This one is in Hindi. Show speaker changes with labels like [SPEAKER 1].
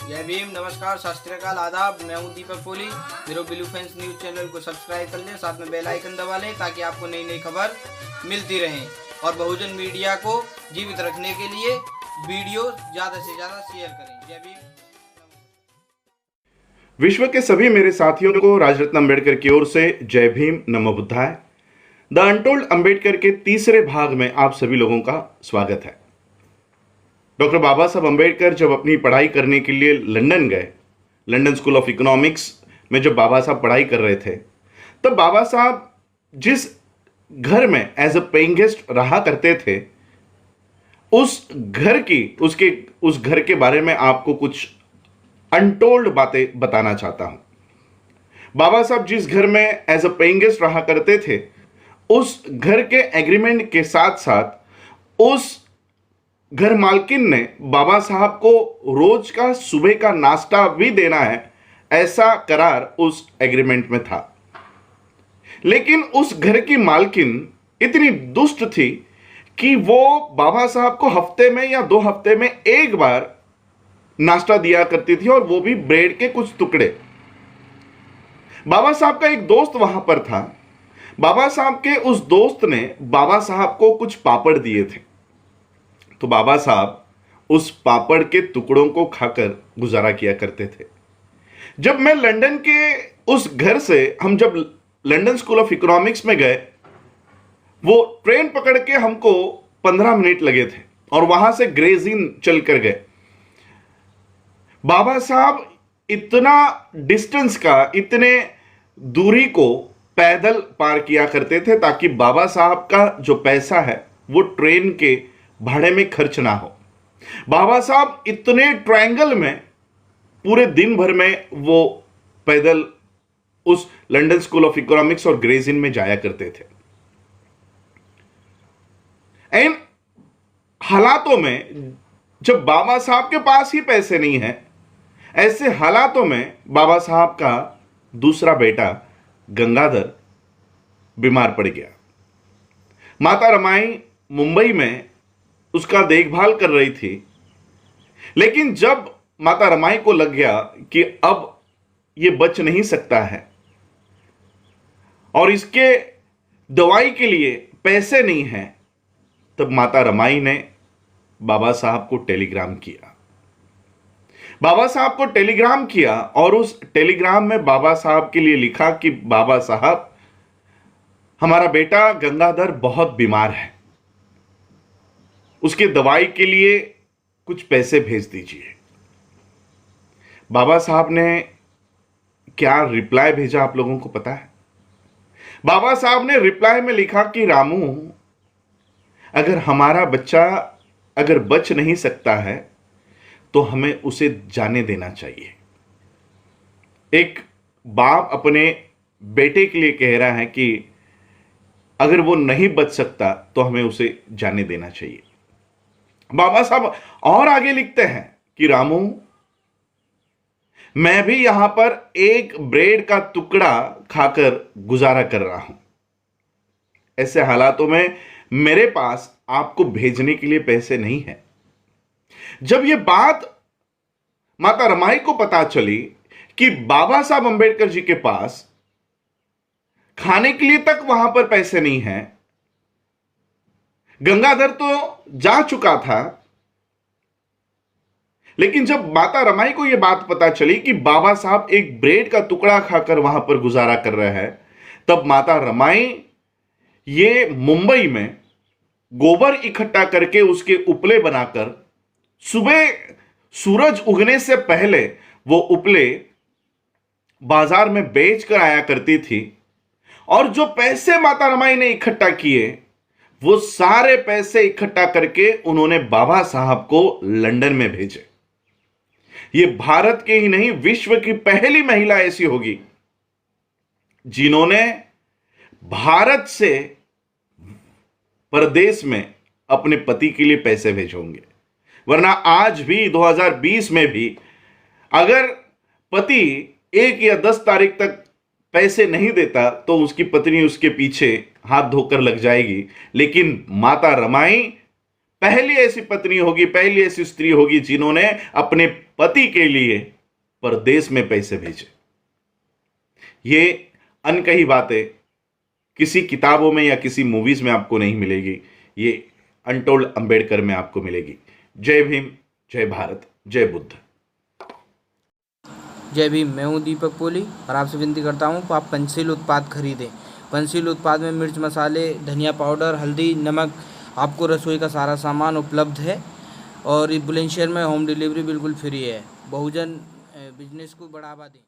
[SPEAKER 1] जय भीम, नमस्कार, सत श्री अकाल, आदाब। मैं हूं दीपक पोली। मेरे ब्लू फैंस न्यूज चैनल को सब्सक्राइब कर लें, साथ में बेल आइकन दबा लें ताकि आपको नई नई खबर मिलती रहे। और बहुजन मीडिया को जीवित रखने के लिए वीडियो ज़्यादा से ज़्यादा शेयर करें। जय भीम।
[SPEAKER 2] विश्व के सभी मेरे साथियों को राजरत्न अंबेडकर की ओर से जय भीम, नमो बुद्धाय। द अनटोल्ड अंबेडकर के तीसरे भाग में आप सभी लोगों का स्वागत है। डॉक्टर बाबा साहब अंबेडकर जब अपनी पढ़ाई करने के लिए लंदन गए, लंदन स्कूल ऑफ इकोनॉमिक्स में जब बाबा साहब पढ़ाई कर रहे थे, तब बाबा साहब जिस घर में एज अ पेइंग गेस्ट रहा करते थे, उस घर के बारे में आपको कुछ अनटोल्ड बातें बताना चाहता हूं। बाबा साहब जिस घर में एज अ पेइंग गेस्ट रहा करते थे, उस घर के एग्रीमेंट के साथ साथ उस घर मालकिन ने बाबा साहब को रोज का सुबह का नाश्ता भी देना है, ऐसा करार उस एग्रीमेंट में था। लेकिन उस घर की मालकिन इतनी दुष्ट थी कि वो बाबा साहब को हफ्ते में या 2 हफ्ते में एक बार नाश्ता दिया करती थी, और वो भी ब्रेड के कुछ टुकड़े। बाबा साहब का एक दोस्त वहां पर था। बाबा साहब के उस दोस्त ने बाबा साहब को कुछ पापड़ दिए थे, तो बाबा साहब उस पापड़ के टुकड़ों को खाकर गुजारा किया करते थे। जब मैं लंदन के उस घर से हम जब लंदन स्कूल ऑफ इकोनॉमिक्स में गए, वो ट्रेन पकड़ के हमको 15 मिनट लगे थे और वहां से ग्रेज इन चल कर गए। बाबा साहब इतना डिस्टेंस का, इतने दूरी को पैदल पार किया करते थे ताकि बाबा साहब का जो पैसा है वो ट्रेन के भाड़े में खर्च ना हो। बाबा साहब इतने ट्रायंगल में पूरे दिन भर में वो पैदल उस लंदन स्कूल ऑफ इकोनॉमिक्स और ग्रेज इन में जाया करते थे। इन हालातों में जब बाबा साहब के पास ही पैसे नहीं है, ऐसे हालातों में बाबा साहब का दूसरा बेटा गंगाधर बीमार पड़ गया। माता रमाई मुंबई में उसका देखभाल कर रही थी, लेकिन जब माता रमाई को लग गया कि अब ये बच नहीं सकता है और इसके दवाई के लिए पैसे नहीं हैं, तब माता रमाई ने बाबा साहब को टेलीग्राम किया। बाबा साहब को टेलीग्राम किया और उस टेलीग्राम में बाबा साहब के लिए लिखा कि बाबा साहब, हमारा बेटा गंगाधर बहुत बीमार है, उसके दवाई के लिए कुछ पैसे भेज दीजिए। बाबा साहब ने क्या रिप्लाई भेजा आप लोगों को पता है? बाबा साहब ने रिप्लाई में लिखा कि रामू, अगर हमारा बच्चा अगर बच नहीं सकता है तो हमें उसे जाने देना चाहिए। एक बाप अपने बेटे के लिए कह रहा है कि अगर वो नहीं बच सकता तो हमें उसे जाने देना चाहिए। बाबा साहब और आगे लिखते हैं कि रामू, मैं भी यहां पर एक ब्रेड का टुकड़ा खाकर गुजारा कर रहा हूं। ऐसे हालातों में मेरे पास आपको भेजने के लिए पैसे नहीं है। जब यह बात माता रमाई को पता चली कि बाबा साहब अंबेडकर जी के पास खाने के लिए तक वहां पर पैसे नहीं हैं, गंगाधर तो जा चुका था, लेकिन जब माता रमाई को यह बात पता चली कि बाबा साहब एक ब्रेड का टुकड़ा खाकर वहां पर गुजारा कर रहे हैं, तब माता रमाई ये मुंबई में गोबर इकट्ठा करके उसके उपले बनाकर सुबह सूरज उगने से पहले वो उपले बाजार में बेच कर आया करती थी। और जो पैसे माता रमाई ने इकट्ठा किए, वो सारे पैसे इकट्ठा करके उन्होंने बाबा साहब को लंदन में भेजे। ये भारत के ही नहीं, विश्व की पहली महिला ऐसी होगी जिन्होंने भारत से परदेश में अपने पति के लिए पैसे भेजे होंगे। वरना आज भी 2020 में भी अगर पति 1 या 10 तारीख तक पैसे नहीं देता तो उसकी पत्नी उसके पीछे हाथ धोकर लग जाएगी। लेकिन माता रमाई पहली ऐसी पत्नी होगी, पहली ऐसी स्त्री होगी जिन्होंने अपने पति के लिए परदेश में पैसे भेजे। ये अनकही बातें किसी किताबों में या किसी मूवीज में आपको नहीं मिलेगी, ये अनटोल्ड अंबेडकर में आपको मिलेगी। जय भीम, जय भारत, जय बुद्ध।
[SPEAKER 1] जय भीम। मैं हूं दीपक पोली और आपसे विनती करता हूं कि आप पंचशील उत्पाद खरीदें। पंचशील उत्पाद में मिर्च मसाले, धनिया पाउडर, हल्दी, नमक, आपको रसोई का सारा सामान उपलब्ध है और बुलंदशहर में होम डिलीवरी बिल्कुल फ्री है। बहुजन बिजनेस को बढ़ावा दें।